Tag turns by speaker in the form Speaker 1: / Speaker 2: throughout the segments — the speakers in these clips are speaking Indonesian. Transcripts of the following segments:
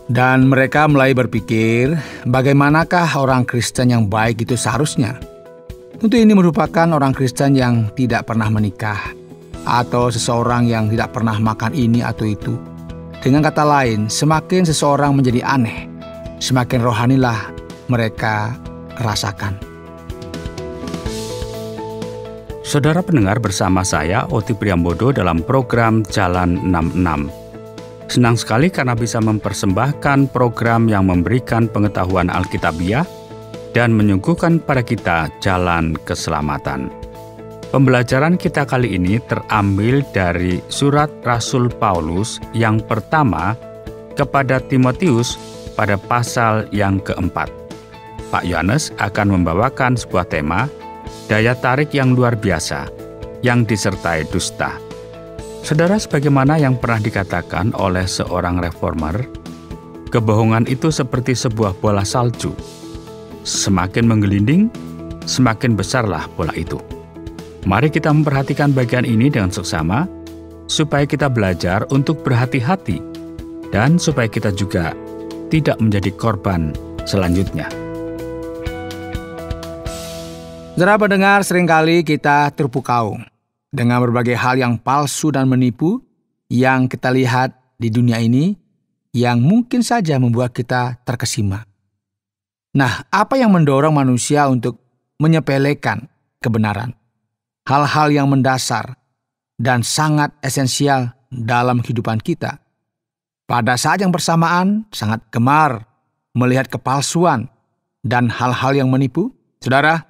Speaker 1: Dan mereka mulai berpikir, bagaimanakah orang Kristen yang baik itu seharusnya? Tentu ini merupakan orang Kristen yang tidak pernah menikah, atau seseorang yang tidak pernah makan ini atau itu. Dengan kata lain, semakin seseorang menjadi aneh, semakin rohanilah mereka rasakan.
Speaker 2: Saudara pendengar, bersama saya Oti Priambodo dalam program Jalan 66. Senang sekali karena bisa mempersembahkan program yang memberikan pengetahuan Alkitabiah dan menyuguhkan pada kita jalan keselamatan. Pembelajaran kita kali ini terambil dari surat Rasul Paulus yang pertama kepada Timotius pada pasal yang keempat. Pak Yohanes akan membawakan sebuah tema, daya tarik yang luar biasa, yang disertai dusta. Saudara, sebagaimana yang pernah dikatakan oleh seorang reformer, kebohongan itu seperti sebuah bola salju. Semakin menggelinding, semakin besarlah bola itu. Mari kita memperhatikan bagian ini dengan seksama, supaya kita belajar untuk berhati-hati, dan supaya kita juga tidak menjadi korban selanjutnya.
Speaker 1: Saudara pendengar, seringkali kita terpukau dengan berbagai hal yang palsu dan menipu yang kita lihat di dunia ini, yang mungkin saja membuat kita terkesima. Nah, apa yang mendorong manusia untuk menyepelekan kebenaran? Hal-hal yang mendasar dan sangat esensial dalam kehidupan kita. Pada saat yang bersamaan, sangat gemar melihat kepalsuan dan hal-hal yang menipu. Saudara,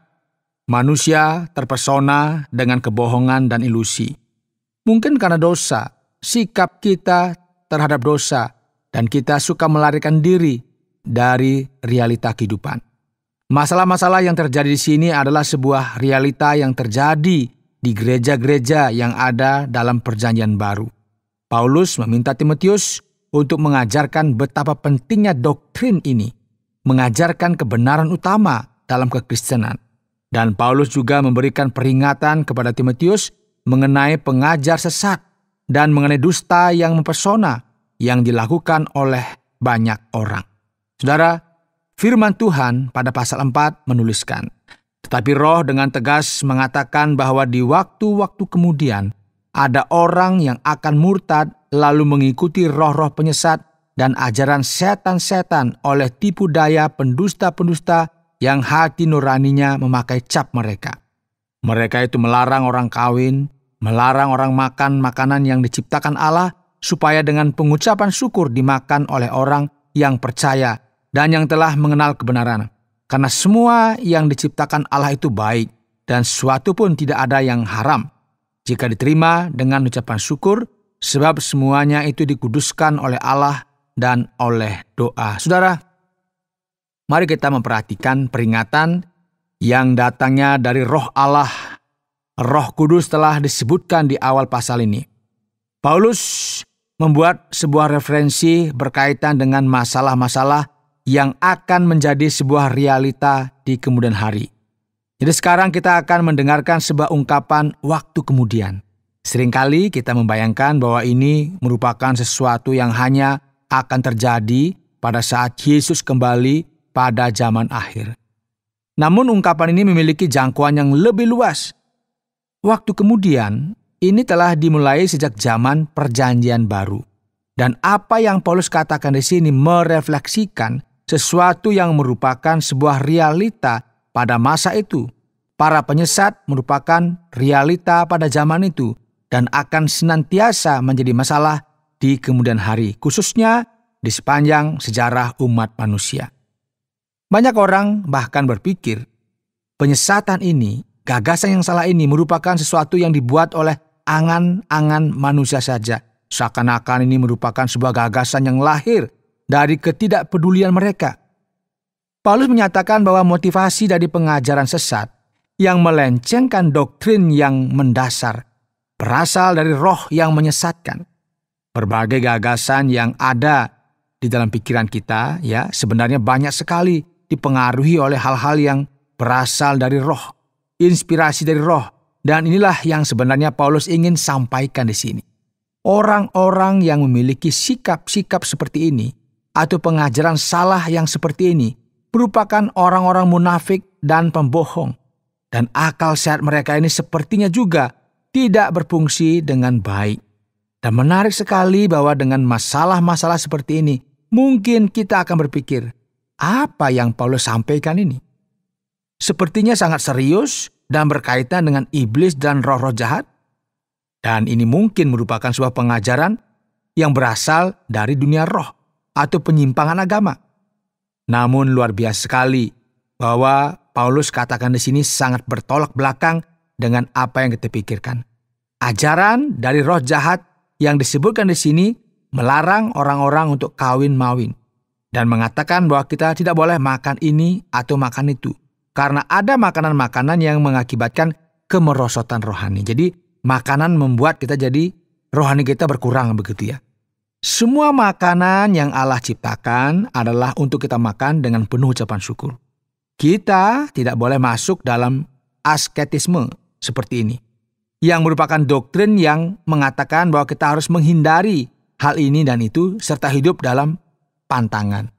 Speaker 1: manusia terpesona dengan kebohongan dan ilusi. Mungkin karena dosa, sikap kita terhadap dosa, dan kita suka melarikan diri dari realita kehidupan. Masalah-masalah yang terjadi di sini adalah sebuah realita yang terjadi di gereja-gereja yang ada dalam Perjanjian Baru. Paulus meminta Timotius untuk mengajarkan betapa pentingnya doktrin ini, mengajarkan kebenaran utama dalam kekristenan. Dan Paulus juga memberikan peringatan kepada Timotius mengenai pengajar sesat dan mengenai dusta yang mempesona yang dilakukan oleh banyak orang. Saudara, firman Tuhan pada pasal 4 menuliskan, tetapi Roh dengan tegas mengatakan bahwa di waktu-waktu kemudian ada orang yang akan murtad lalu mengikuti roh-roh penyesat dan ajaran setan-setan oleh tipu daya pendusta-pendusta yang hati nuraninya memakai cap mereka. Mereka itu melarang orang kawin, melarang orang makan makanan yang diciptakan Allah, supaya dengan pengucapan syukur dimakan oleh orang yang percaya dan yang telah mengenal kebenaran. Karena semua yang diciptakan Allah itu baik, dan sesuatu pun tidak ada yang haram, jika diterima dengan ucapan syukur, sebab semuanya itu dikuduskan oleh Allah dan oleh doa. Saudara, mari kita memperhatikan peringatan yang datangnya dari Roh Allah. Roh Kudus telah disebutkan di awal pasal ini. Paulus membuat sebuah referensi berkaitan dengan masalah-masalah yang akan menjadi sebuah realita di kemudian hari. Jadi sekarang kita akan mendengarkan sebuah ungkapan waktu kemudian. Seringkali kita membayangkan bahwa ini merupakan sesuatu yang hanya akan terjadi pada saat Yesus kembali pada zaman akhir. Namun ungkapan ini memiliki jangkauan yang lebih luas. Waktu kemudian ini telah dimulai sejak zaman Perjanjian Baru. Dan apa yang Paulus katakan di sini merefleksikan sesuatu yang merupakan sebuah realita pada masa itu. Para penyesat merupakan realita pada zaman itu dan akan senantiasa menjadi masalah di kemudian hari, khususnya di sepanjang sejarah umat manusia. Banyak orang bahkan berpikir, penyesatan ini, gagasan yang salah ini merupakan sesuatu yang dibuat oleh angan-angan manusia saja. Seakan-akan ini merupakan sebuah gagasan yang lahir dari ketidakpedulian mereka. Paulus menyatakan bahwa motivasi dari pengajaran sesat yang melencengkan doktrin yang mendasar berasal dari roh yang menyesatkan. Berbagai gagasan yang ada di dalam pikiran kita sebenarnya banyak sekali dipengaruhi oleh hal-hal yang berasal dari roh, inspirasi dari roh, dan inilah yang sebenarnya Paulus ingin sampaikan di sini. Orang-orang yang memiliki sikap-sikap seperti ini atau pengajaran salah yang seperti ini merupakan orang-orang munafik dan pembohong. Dan akal sehat mereka ini sepertinya juga tidak berfungsi dengan baik. Dan menarik sekali bahwa dengan masalah-masalah seperti ini, mungkin kita akan berpikir, apa yang Paulus sampaikan ini? Sepertinya sangat serius dan berkaitan dengan iblis dan roh-roh jahat. Dan ini mungkin merupakan sebuah pengajaran yang berasal dari dunia roh atau penyimpangan agama. Namun luar biasa sekali bahwa Paulus katakan di sini sangat bertolak belakang dengan apa yang kita pikirkan. Ajaran dari roh jahat yang disebutkan di sini melarang orang-orang untuk kawin-mawin dan mengatakan bahwa kita tidak boleh makan ini atau makan itu karena ada makanan-makanan yang mengakibatkan kemerosotan rohani. Jadi makanan membuat kita jadi rohani kita berkurang begitu ya. Semua makanan yang Allah ciptakan adalah untuk kita makan dengan penuh ucapan syukur. Kita tidak boleh masuk dalam asketisme seperti ini, yang merupakan doktrin yang mengatakan bahwa kita harus menghindari hal ini dan itu serta hidup dalam pantangan.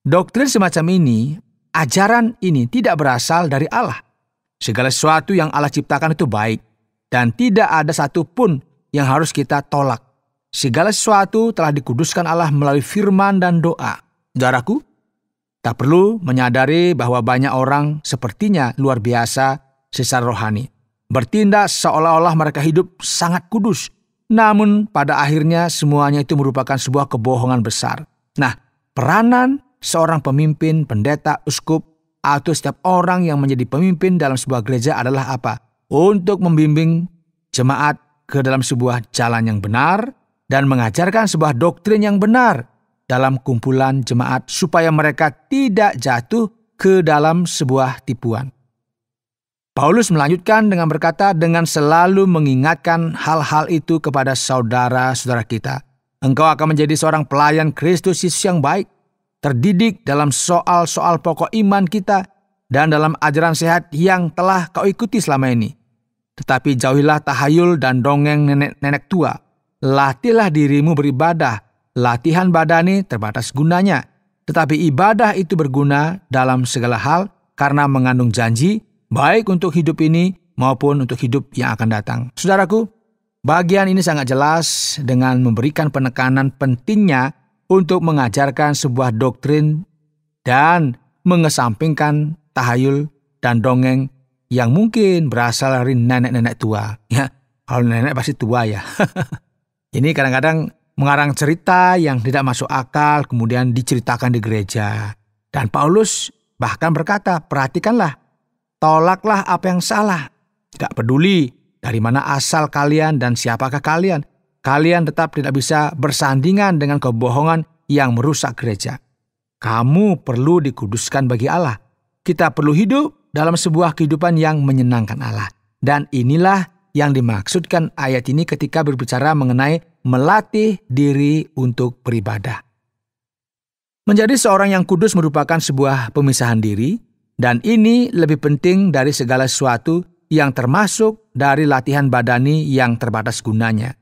Speaker 1: Doktrin semacam ini, ajaran ini tidak berasal dari Allah. Segala sesuatu yang Allah ciptakan itu baik dan tidak ada satupun yang harus kita tolak. Segala sesuatu telah dikuduskan Allah melalui firman dan doa. Saudaraku, tak perlu menyadari bahwa banyak orang sepertinya luar biasa secara rohani. Bertindak seolah-olah mereka hidup sangat kudus. Namun pada akhirnya semuanya itu merupakan sebuah kebohongan besar. Nah, peranan seorang pemimpin, pendeta, uskup, atau setiap orang yang menjadi pemimpin dalam sebuah gereja adalah apa? Untuk membimbing jemaat ke dalam sebuah jalan yang benar, dan mengajarkan sebuah doktrin yang benar dalam kumpulan jemaat supaya mereka tidak jatuh ke dalam sebuah tipuan. Paulus melanjutkan dengan berkata, dengan selalu mengingatkan hal-hal itu kepada saudara-saudara kita. Engkau akan menjadi seorang pelayan Kristus Yesus yang baik, terdidik dalam soal-soal pokok iman kita dan dalam ajaran sehat yang telah kau ikuti selama ini. Tetapi jauhilah tahayul dan dongeng nenek-nenek tua. Latihlah dirimu beribadah. Latihan badani terbatas gunanya. Tetapi ibadah itu berguna dalam segala hal karena mengandung janji baik untuk hidup ini maupun untuk hidup yang akan datang. Saudaraku, bagian ini sangat jelas dengan memberikan penekanan pentingnya untuk mengajarkan sebuah doktrin dan mengesampingkan tahayul dan dongeng yang mungkin berasal dari nenek-nenek tua. Ya, kalau nenek pasti tua ya. Ini kadang-kadang mengarang cerita yang tidak masuk akal kemudian diceritakan di gereja. Dan Paulus bahkan berkata, perhatikanlah, tolaklah apa yang salah. Tidak peduli dari mana asal kalian dan siapakah kalian. Kalian tetap tidak bisa bersandingan dengan kebohongan yang merusak gereja. Kamu perlu dikuduskan bagi Allah. Kita perlu hidup dalam sebuah kehidupan yang menyenangkan Allah. Dan inilah yang dimaksudkan ayat ini ketika berbicara mengenai melatih diri untuk beribadah. Menjadi seorang yang kudus merupakan sebuah pemisahan diri, dan ini lebih penting dari segala sesuatu yang termasuk dari latihan badani yang terbatas gunanya.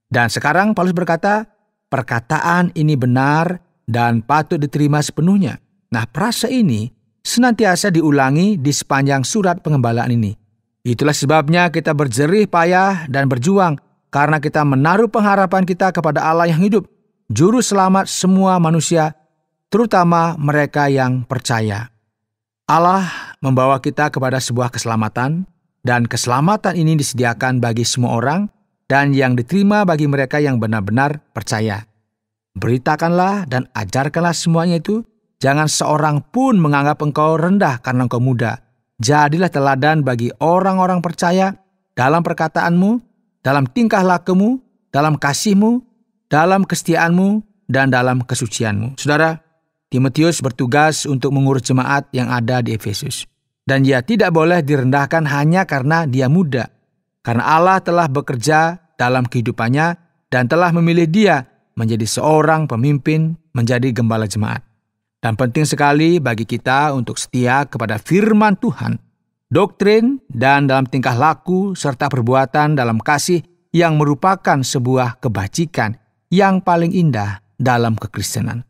Speaker 1: Dan sekarang Paulus berkata, perkataan ini benar dan patut diterima sepenuhnya. Nah, frase ini senantiasa diulangi di sepanjang surat pengembalaan ini. Itulah sebabnya kita berjerih payah dan berjuang karena kita menaruh pengharapan kita kepada Allah yang hidup, juru selamat semua manusia, terutama mereka yang percaya. Allah membawa kita kepada sebuah keselamatan, dan keselamatan ini disediakan bagi semua orang dan yang diterima bagi mereka yang benar-benar percaya. Beritakanlah dan ajarkanlah semuanya itu. Jangan seorang pun menganggap engkau rendah karena engkau muda. Jadilah teladan bagi orang-orang percaya dalam perkataanmu, dalam tingkah lakumu, dalam kasihmu, dalam kesetiaanmu, dan dalam kesucianmu. Saudara, Timotius bertugas untuk mengurus jemaat yang ada di Efesus. Dan dia tidak boleh direndahkan hanya karena dia muda. Karena Allah telah bekerja dalam kehidupannya dan telah memilih dia menjadi seorang pemimpin, menjadi gembala jemaat. Dan penting sekali bagi kita untuk setia kepada firman Tuhan, doktrin, dan dalam tingkah laku serta perbuatan dalam kasih yang merupakan sebuah kebajikan yang paling indah dalam kekristenan.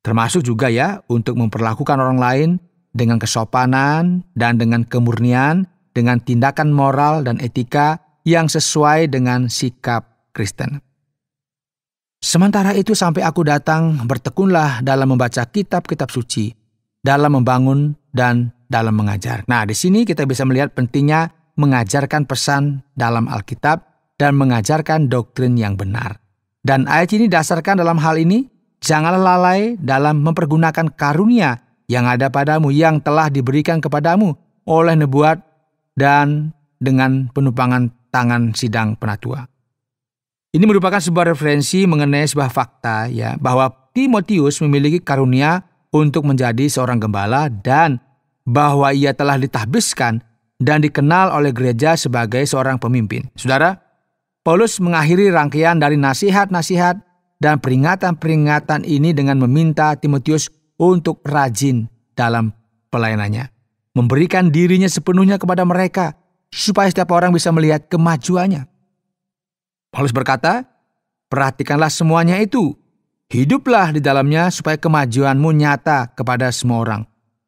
Speaker 1: Termasuk juga ya untuk memperlakukan orang lain dengan kesopanan dan dengan kemurnian, dengan tindakan moral dan etika yang sesuai dengan sikap Kristen. Sementara itu sampai aku datang, bertekunlah dalam membaca kitab-kitab suci, dalam membangun dan dalam mengajar. Nah, di sini kita bisa melihat pentingnya mengajarkan pesan dalam Alkitab dan mengajarkan doktrin yang benar. Dan ayat ini dasarkan dalam hal ini, janganlah lalai dalam mempergunakan karunia yang ada padamu, yang telah diberikan kepadamu oleh nubuat dan dengan penumpangan tangan sidang penatua. Ini merupakan sebuah referensi mengenai sebuah fakta ya, bahwa Timotius memiliki karunia untuk menjadi seorang gembala dan bahwa ia telah ditahbiskan dan dikenal oleh gereja sebagai seorang pemimpin. Saudara, Paulus mengakhiri rangkaian dari nasihat-nasihat dan peringatan-peringatan ini dengan meminta Timotius untuk rajin dalam pelayanannya, memberikan dirinya sepenuhnya kepada mereka supaya setiap orang bisa melihat kemajuannya. Paulus berkata, perhatikanlah semuanya itu, hiduplah di dalamnya supaya kemajuanmu nyata kepada semua orang.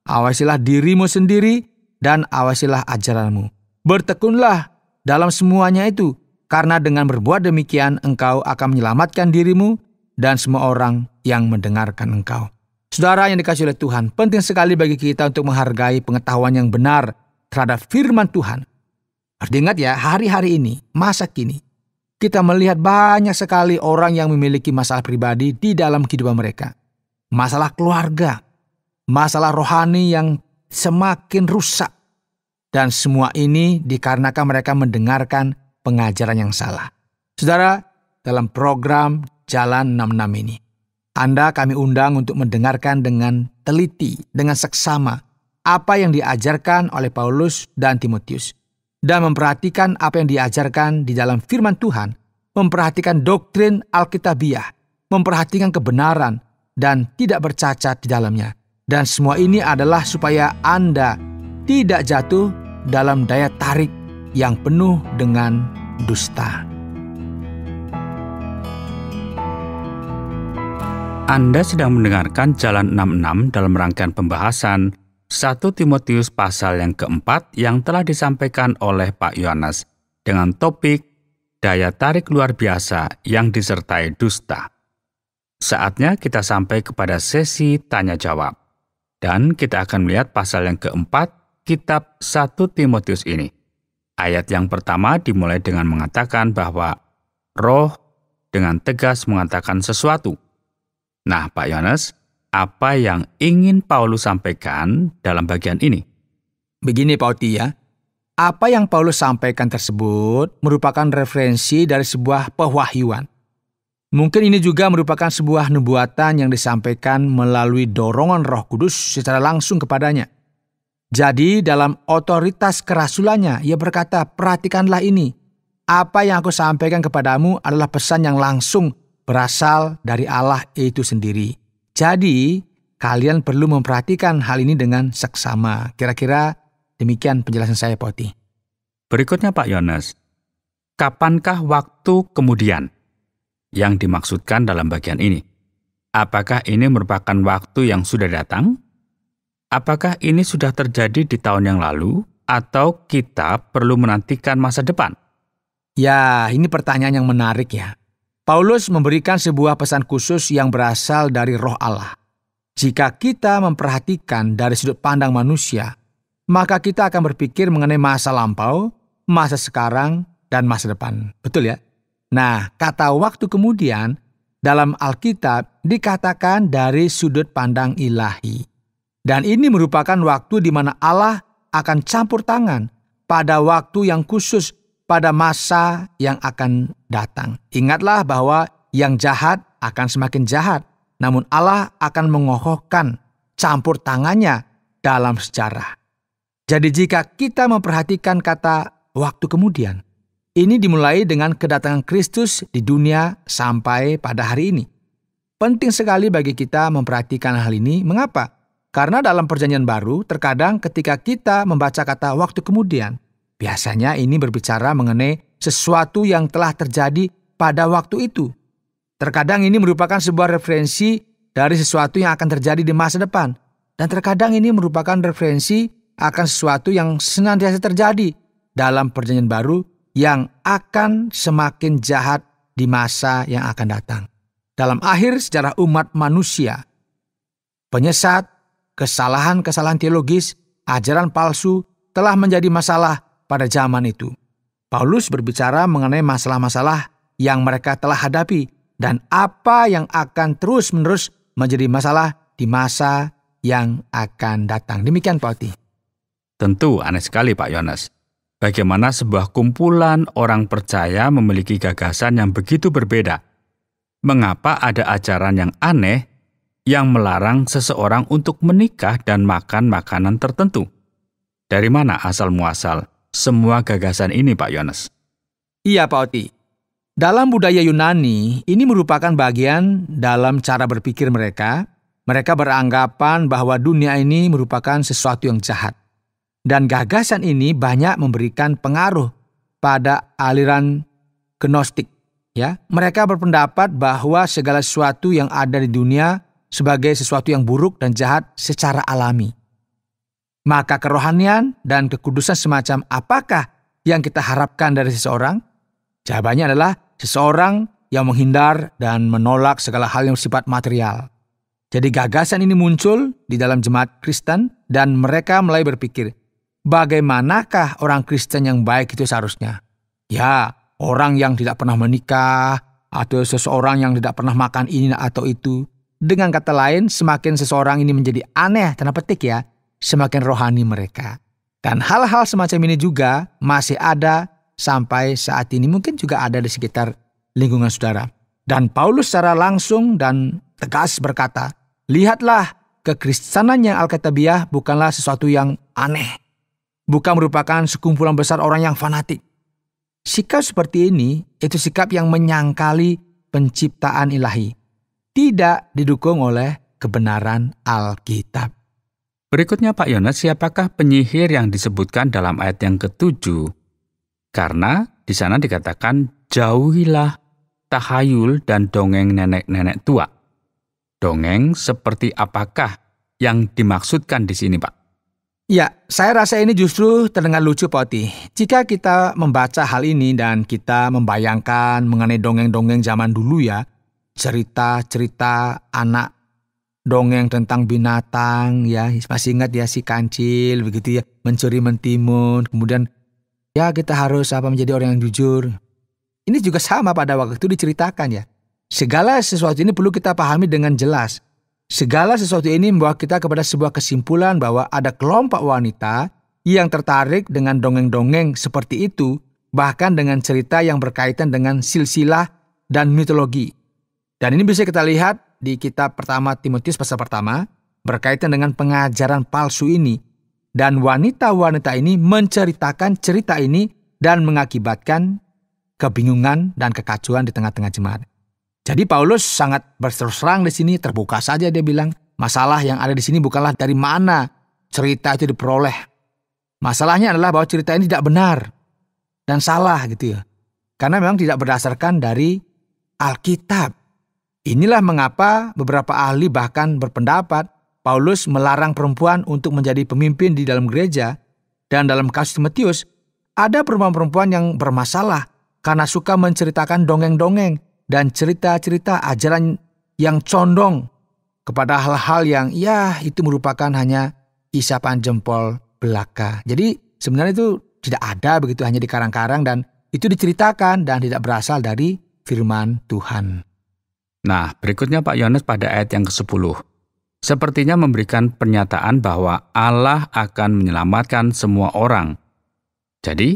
Speaker 1: Awasilah dirimu sendiri dan awasilah ajaranmu. Bertekunlah dalam semuanya itu, karena dengan berbuat demikian engkau akan menyelamatkan dirimu dan semua orang yang mendengarkan engkau. Saudara yang dikasihi oleh Tuhan, penting sekali bagi kita untuk menghargai pengetahuan yang benar terhadap firman Tuhan. Harus diingat ya, hari-hari ini, masa kini, kita melihat banyak sekali orang yang memiliki masalah pribadi di dalam kehidupan mereka. Masalah keluarga, masalah rohani yang semakin rusak. Dan semua ini dikarenakan mereka mendengarkan pengajaran yang salah. Saudara, dalam program Jalan 66 ini, Anda kami undang untuk mendengarkan dengan teliti, dengan seksama, apa yang diajarkan oleh Paulus dan Timotius. Dan memperhatikan apa yang diajarkan di dalam firman Tuhan, memperhatikan doktrin Alkitabiah, memperhatikan kebenaran, dan tidak bercacat di dalamnya. Dan semua ini adalah supaya Anda tidak jatuh dalam daya tarik yang penuh dengan dusta.
Speaker 2: Anda sedang mendengarkan Jalan 66 dalam rangkaian pembahasan 1 Timotius pasal yang keempat yang telah disampaikan oleh Pak Yohanes dengan topik daya tarik luar biasa yang disertai dusta. Saatnya kita sampai kepada sesi tanya jawab. Dan kita akan melihat pasal yang keempat kitab 1 Timotius ini. Ayat yang pertama dimulai dengan mengatakan bahwa Roh dengan tegas mengatakan sesuatu. Nah, Pak Yohanes, apa yang ingin Paulus sampaikan dalam bagian ini?
Speaker 1: Begini Pak Oti ya, apa yang Paulus sampaikan tersebut merupakan referensi dari sebuah pewahyuan. Mungkin ini juga merupakan sebuah nubuatan yang disampaikan melalui dorongan Roh Kudus secara langsung kepadanya. Jadi dalam otoritas kerasulannya, ia berkata, perhatikanlah ini. Apa yang aku sampaikan kepadamu adalah pesan yang langsung berasal dari Allah itu sendiri. Jadi, kalian perlu memperhatikan hal ini dengan seksama. Kira-kira demikian penjelasan saya, Pak Oti.
Speaker 2: Berikutnya, Pak Yohanes. Kapankah waktu kemudian yang dimaksudkan dalam bagian ini? Apakah ini merupakan waktu yang sudah datang? Apakah ini sudah terjadi di tahun yang lalu? Atau kita perlu menantikan masa depan?
Speaker 1: Ya, ini pertanyaan yang menarik ya. Paulus memberikan sebuah pesan khusus yang berasal dari Roh Allah. Jika kita memperhatikan dari sudut pandang manusia, maka kita akan berpikir mengenai masa lampau, masa sekarang, dan masa depan. Betul ya? Nah, kata waktu kemudian dalam Alkitab dikatakan dari sudut pandang ilahi. Dan ini merupakan waktu di mana Allah akan campur tangan pada waktu yang khusus pada masa yang akan datang. Ingatlah bahwa yang jahat akan semakin jahat, namun Allah akan mengokohkan campur tangannya dalam sejarah. Jadi jika kita memperhatikan kata waktu kemudian, ini dimulai dengan kedatangan Kristus di dunia sampai pada hari ini. Penting sekali bagi kita memperhatikan hal ini. Mengapa? Karena dalam Perjanjian Baru, terkadang ketika kita membaca kata waktu kemudian, biasanya ini berbicara mengenai sesuatu yang telah terjadi pada waktu itu. Terkadang ini merupakan sebuah referensi dari sesuatu yang akan terjadi di masa depan. Dan terkadang ini merupakan referensi akan sesuatu yang senantiasa terjadi dalam Perjanjian Baru yang akan semakin jahat di masa yang akan datang. Dalam akhir sejarah umat manusia, penyesat, kesalahan-kesalahan teologis, ajaran palsu telah menjadi masalah pada zaman itu. Paulus berbicara mengenai masalah-masalah yang mereka telah hadapi dan apa yang akan terus-menerus menjadi masalah di masa yang akan datang. Demikian Pak Oti.
Speaker 2: Tentu aneh sekali Pak Yohanes. Bagaimana sebuah kumpulan orang percaya memiliki gagasan yang begitu berbeda? Mengapa ada ajaran yang aneh yang melarang seseorang untuk menikah dan makan makanan tertentu? Dari mana asal-muasal semua gagasan ini Pak Yohanes?
Speaker 1: Iya Pak Oti. Dalam budaya Yunani, ini merupakan bagian dalam cara berpikir mereka. Mereka beranggapan bahwa dunia ini merupakan sesuatu yang jahat. Dan gagasan ini banyak memberikan pengaruh pada aliran Gnostik. Ya, mereka berpendapat bahwa segala sesuatu yang ada di dunia sebagai sesuatu yang buruk dan jahat secara alami. Maka kerohanian dan kekudusan semacam apakah yang kita harapkan dari seseorang? Jawabannya adalah seseorang yang menghindar dan menolak segala hal yang bersifat material. Jadi gagasan ini muncul di dalam jemaat Kristen dan mereka mulai berpikir, bagaimanakah orang Kristen yang baik itu seharusnya? Ya, orang yang tidak pernah menikah atau seseorang yang tidak pernah makan ini atau itu. Dengan kata lain, semakin seseorang ini menjadi aneh, tanda petik ya, semakin rohani mereka. Dan hal-hal semacam ini juga masih ada sampai saat ini, mungkin juga ada di sekitar lingkungan saudara. Dan Paulus secara langsung dan tegas berkata, lihatlah, kekristenan yang Alkitabiah bukanlah sesuatu yang aneh. Bukan merupakan sekumpulan besar orang yang fanatik. Sikap seperti ini, itu sikap yang menyangkali penciptaan ilahi. Tidak didukung oleh kebenaran Alkitab.
Speaker 2: Berikutnya Pak Yohanes, siapakah penyihir yang disebutkan dalam ayat yang ke-7? Karena di sana dikatakan, jauhilah tahayul dan dongeng nenek-nenek tua. Dongeng seperti apakah yang dimaksudkan di sini, Pak?
Speaker 1: Ya, saya rasa ini justru terdengar lucu, Pak Oti. Jika kita membaca hal ini dan kita membayangkan mengenai dongeng-dongeng zaman dulu ya, cerita-cerita anak dongeng tentang binatang ya, masih ingat ya si kancil begitu ya, mencuri mentimun, kemudian ya kita harus menjadi orang yang jujur. Ini juga sama pada waktu itu diceritakan ya. Segala sesuatu ini perlu kita pahami dengan jelas. Segala sesuatu ini membawa kita kepada sebuah kesimpulan bahwa ada kelompok wanita yang tertarik dengan dongeng-dongeng seperti itu, bahkan dengan cerita yang berkaitan dengan silsilah dan mitologi. Dan ini bisa kita lihat di kitab pertama Timotius pasal pertama, berkaitan dengan pengajaran palsu ini. Dan wanita-wanita ini menceritakan cerita ini dan mengakibatkan kebingungan dan kekacauan di tengah-tengah jemaat. Jadi Paulus sangat berterus terang di sini, terbuka saja dia bilang, masalah yang ada di sini bukanlah dari mana cerita itu diperoleh. Masalahnya adalah bahwa cerita ini tidak benar dan salah gitu ya. Karena memang tidak berdasarkan dari Alkitab. Inilah mengapa beberapa ahli bahkan berpendapat Paulus melarang perempuan untuk menjadi pemimpin di dalam gereja. Dan dalam kasus Timotius, ada perempuan-perempuan yang bermasalah karena suka menceritakan dongeng-dongeng dan cerita-cerita ajaran yang condong kepada hal-hal yang ya itu merupakan hanya isapan jempol belaka. Jadi sebenarnya itu tidak ada begitu, hanya dikarang-karang dan itu diceritakan dan tidak berasal dari firman Tuhan.
Speaker 2: Nah, berikutnya Pak Yohanes pada ayat yang ke-10. Sepertinya memberikan pernyataan bahwa Allah akan menyelamatkan semua orang. Jadi,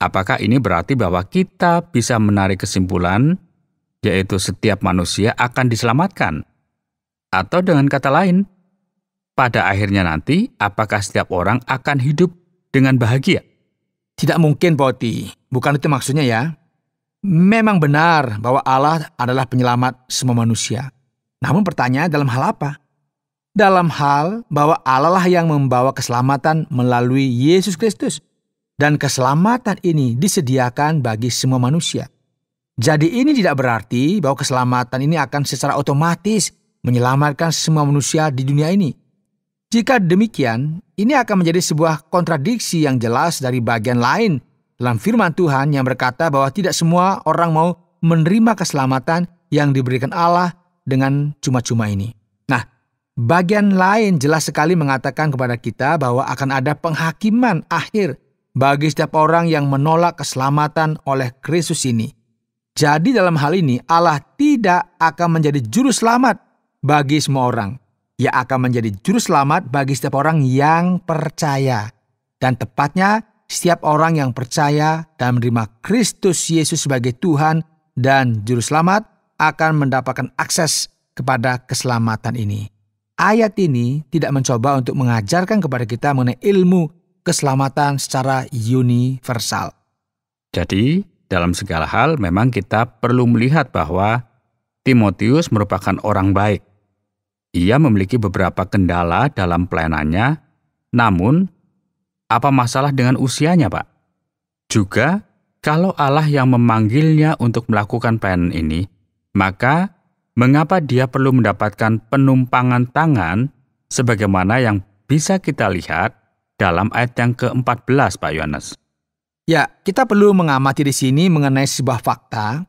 Speaker 2: apakah ini berarti bahwa kita bisa menarik kesimpulan yaitu setiap manusia akan diselamatkan? Atau dengan kata lain, pada akhirnya nanti, apakah setiap orang akan hidup dengan bahagia?
Speaker 1: Tidak mungkin, Poti. Bukan itu maksudnya ya. Memang benar bahwa Allah adalah penyelamat semua manusia. Namun pertanyaannya dalam hal apa? Dalam hal bahwa Allah lah yang membawa keselamatan melalui Yesus Kristus. Dan keselamatan ini disediakan bagi semua manusia. Jadi ini tidak berarti bahwa keselamatan ini akan secara otomatis menyelamatkan semua manusia di dunia ini. Jika demikian, ini akan menjadi sebuah kontradiksi yang jelas dari bagian lain dalam firman Tuhan yang berkata bahwa tidak semua orang mau menerima keselamatan yang diberikan Allah dengan cuma-cuma ini. Nah, bagian lain jelas sekali mengatakan kepada kita bahwa akan ada penghakiman akhir bagi setiap orang yang menolak keselamatan oleh Kristus ini. Jadi dalam hal ini Allah tidak akan menjadi juru selamat bagi semua orang. Ia akan menjadi juru selamat bagi setiap orang yang percaya. Dan tepatnya setiap orang yang percaya dan menerima Kristus Yesus sebagai Tuhan dan juru selamat akan mendapatkan akses kepada keselamatan ini. Ayat ini tidak mencoba untuk mengajarkan kepada kita mengenai ilmu keselamatan secara universal.
Speaker 2: Jadi, dalam segala hal memang kita perlu melihat bahwa Timotius merupakan orang baik. Ia memiliki beberapa kendala dalam pelayanannya, namun apa masalah dengan usianya, Pak? Juga, kalau Allah yang memanggilnya untuk melakukan pelayanan ini, maka mengapa dia perlu mendapatkan penumpangan tangan sebagaimana yang bisa kita lihat dalam ayat yang ke-14, Pak Yohanes?
Speaker 1: Ya, kita perlu mengamati di sini mengenai sebuah fakta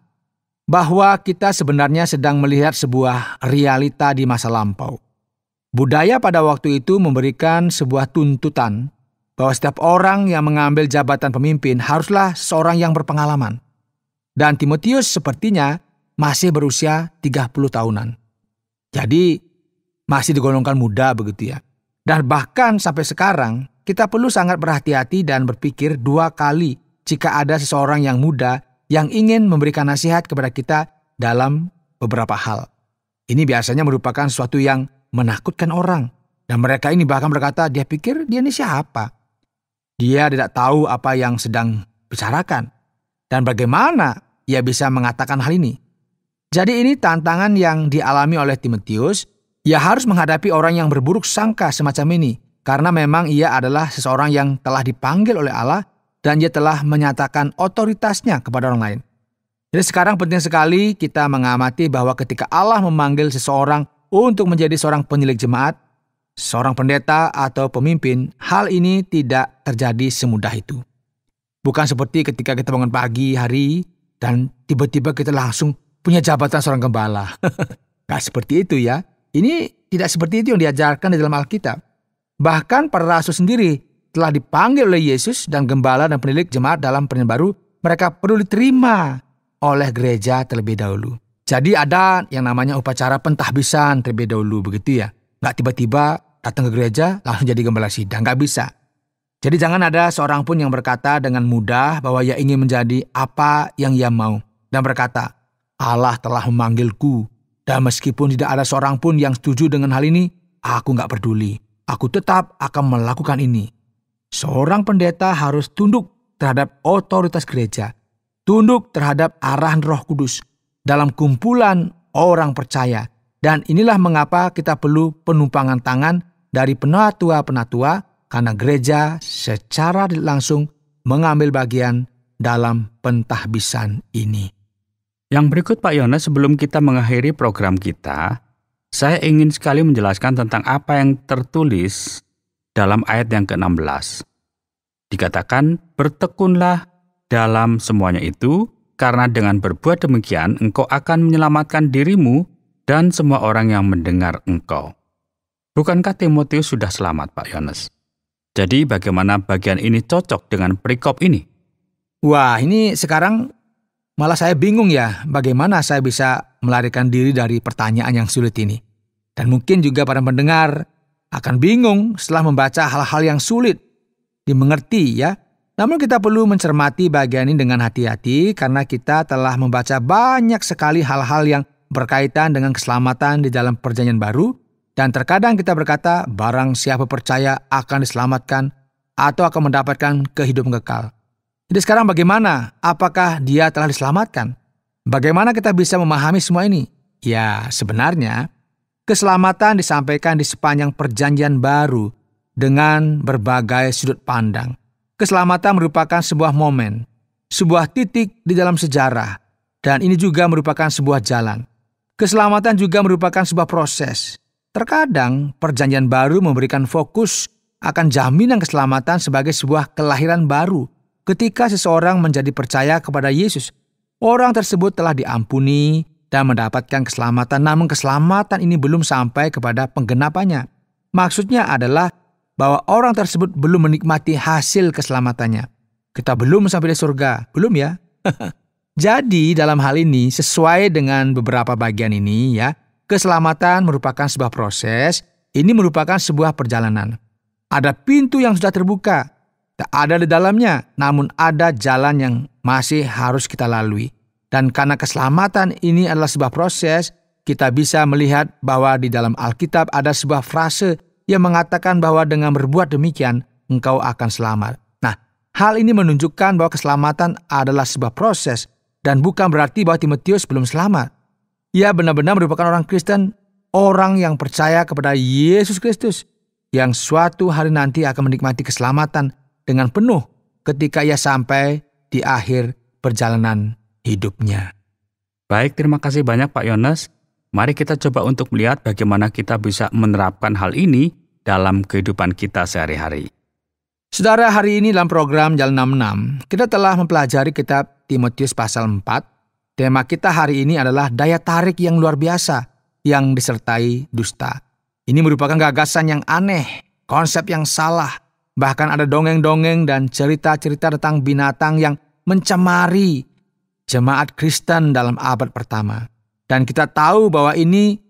Speaker 1: bahwa kita sebenarnya sedang melihat sebuah realita di masa lampau. Budaya pada waktu itu memberikan sebuah tuntutan bahwa setiap orang yang mengambil jabatan pemimpin haruslah seorang yang berpengalaman. Dan Timotius sepertinya masih berusia 30 tahunan. Jadi masih digolongkan muda begitu ya. Dan bahkan sampai sekarang kita perlu sangat berhati-hati dan berpikir dua kali jika ada seseorang yang muda yang ingin memberikan nasihat kepada kita dalam beberapa hal. Ini biasanya merupakan sesuatu yang menakutkan orang. Dan mereka ini bahkan berkata, dia pikir dia ini siapa? Dia tidak tahu apa yang sedang bicarakan. Dan bagaimana ia bisa mengatakan hal ini? Jadi ini tantangan yang dialami oleh Timotius. Ia harus menghadapi orang yang berburuk sangka semacam ini. Karena memang ia adalah seseorang yang telah dipanggil oleh Allah dan ia telah menyatakan otoritasnya kepada orang lain. Jadi sekarang penting sekali kita mengamati bahwa ketika Allah memanggil seseorang untuk menjadi seorang penilik jemaat, seorang pendeta atau pemimpin, hal ini tidak terjadi semudah itu. Bukan seperti ketika kita bangun pagi hari dan tiba-tiba kita langsung punya jabatan seorang gembala. Gak seperti itu ya. Ini tidak seperti itu yang diajarkan di dalam Alkitab. Bahkan para rasul sendiri telah dipanggil oleh Yesus dan gembala dan penilik jemaat dalam Perjanjian Baru, mereka perlu diterima oleh gereja terlebih dahulu. Jadi ada yang namanya upacara pentahbisan terlebih dahulu begitu ya. Nggak tiba-tiba datang ke gereja langsung jadi gembala sidang, nggak bisa. Jadi jangan ada seorang pun yang berkata dengan mudah bahwa ia ingin menjadi apa yang ia mau. Dan berkata, Allah telah memanggilku. Dan meskipun tidak ada seorang pun yang setuju dengan hal ini, aku nggak peduli. Aku tetap akan melakukan ini. Seorang pendeta harus tunduk terhadap otoritas gereja, tunduk terhadap arahan Roh Kudus dalam kumpulan orang percaya. Dan inilah mengapa kita perlu penumpangan tangan dari penatua-penatua, karena gereja secara langsung mengambil bagian dalam pentahbisan ini.
Speaker 2: Yang berikut Pak Yohanes, sebelum kita mengakhiri program kita, saya ingin sekali menjelaskan tentang apa yang tertulis dalam ayat yang ke-16. Dikatakan, bertekunlah dalam semuanya itu, karena dengan berbuat demikian engkau akan menyelamatkan dirimu dan semua orang yang mendengar engkau. Bukankah Timotius sudah selamat, Pak Yohanes? Jadi bagaimana bagian ini cocok dengan perikop ini?
Speaker 1: Wah, ini sekarang malah saya bingung ya, bagaimana saya bisa melarikan diri dari pertanyaan yang sulit ini. Dan mungkin juga para pendengar akan bingung setelah membaca hal-hal yang sulit dimengerti ya. Namun kita perlu mencermati bagian ini dengan hati-hati karena kita telah membaca banyak sekali hal-hal yang berkaitan dengan keselamatan di dalam Perjanjian Baru. Dan terkadang kita berkata, barang siapa percaya akan diselamatkan atau akan mendapatkan kehidupan kekal. Jadi sekarang bagaimana? Apakah dia telah diselamatkan? Bagaimana kita bisa memahami semua ini? Ya, sebenarnya keselamatan disampaikan di sepanjang Perjanjian Baru dengan berbagai sudut pandang. Keselamatan merupakan sebuah momen, sebuah titik di dalam sejarah, dan ini juga merupakan sebuah jalan. Keselamatan juga merupakan sebuah proses. Terkadang perjanjian baru memberikan fokus akan jaminan keselamatan sebagai sebuah kelahiran baru. Ketika seseorang menjadi percaya kepada Yesus, orang tersebut telah diampuni dan mendapatkan keselamatan, namun keselamatan ini belum sampai kepada penggenapannya. Maksudnya adalah bahwa orang tersebut belum menikmati hasil keselamatannya. Kita belum sampai di surga, belum ya? Jadi dalam hal ini, sesuai dengan beberapa bagian ini ya, keselamatan merupakan sebuah proses, ini merupakan sebuah perjalanan. Ada pintu yang sudah terbuka, tak ada di dalamnya, namun ada jalan yang masih harus kita lalui. Dan karena keselamatan ini adalah sebuah proses, kita bisa melihat bahwa di dalam Alkitab ada sebuah frase yang mengatakan bahwa dengan berbuat demikian, engkau akan selamat. Nah, hal ini menunjukkan bahwa keselamatan adalah sebuah proses, dan bukan berarti bahwa Timotius belum selamat. Ia benar-benar merupakan orang Kristen, orang yang percaya kepada Yesus Kristus, yang suatu hari nanti akan menikmati keselamatan dengan penuh ketika ia sampai di akhir perjalanan hidupnya.
Speaker 2: Baik, terima kasih banyak Pak Yones. Mari kita coba untuk melihat bagaimana kita bisa menerapkan hal ini dalam kehidupan kita sehari-hari.
Speaker 1: Saudara, hari ini dalam program Jalan 66, kita telah mempelajari kitab Timotius pasal 4. Tema kita hari ini adalah daya tarik yang luar biasa yang disertai dusta. Ini merupakan gagasan yang aneh, konsep yang salah. Bahkan ada dongeng-dongeng dan cerita-cerita tentang binatang yang mencemari jemaat Kristen dalam abad pertama. Dan kita tahu bahwa ini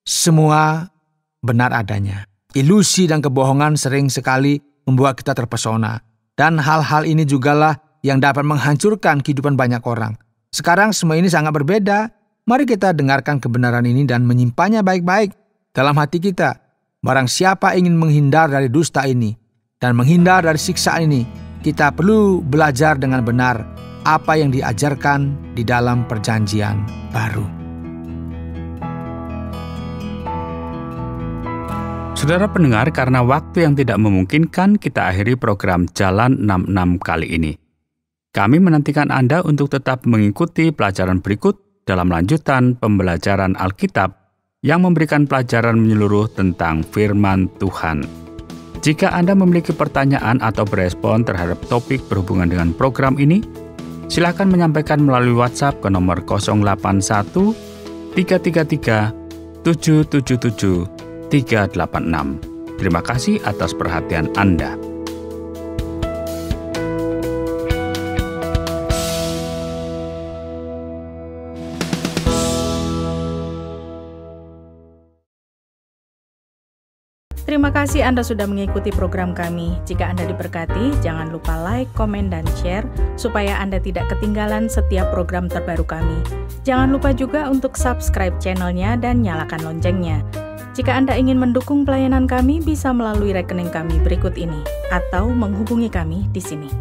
Speaker 1: semua benar adanya. Ilusi dan kebohongan sering sekali membuat kita terpesona. Dan hal-hal ini jugalah yang dapat menghancurkan kehidupan banyak orang. Sekarang semua ini sangat berbeda. Mari kita dengarkan kebenaran ini dan menyimpannya baik-baik dalam hati kita. Barang siapa ingin menghindar dari dusta ini dan menghindar dari siksaan ini, kita perlu belajar dengan benar apa yang diajarkan di dalam perjanjian baru.
Speaker 2: Saudara pendengar, karena waktu yang tidak memungkinkan, kita akhiri program Jalan 66 kali ini. Kami menantikan Anda untuk tetap mengikuti pelajaran berikut dalam lanjutan pembelajaran Alkitab yang memberikan pelajaran menyeluruh tentang firman Tuhan. Jika Anda memiliki pertanyaan atau berespon terhadap topik berhubungan dengan program ini, silakan menyampaikan melalui WhatsApp ke nomor 081 333 777 386. Terima kasih atas perhatian Anda.
Speaker 3: Terima kasih Anda sudah mengikuti program kami. Jika Anda diberkati, jangan lupa like, komen, dan share supaya Anda tidak ketinggalan setiap program terbaru kami. Jangan lupa juga untuk subscribe channelnya dan nyalakan loncengnya. Jika Anda ingin mendukung pelayanan kami, bisa melalui rekening kami berikut ini atau menghubungi kami di sini.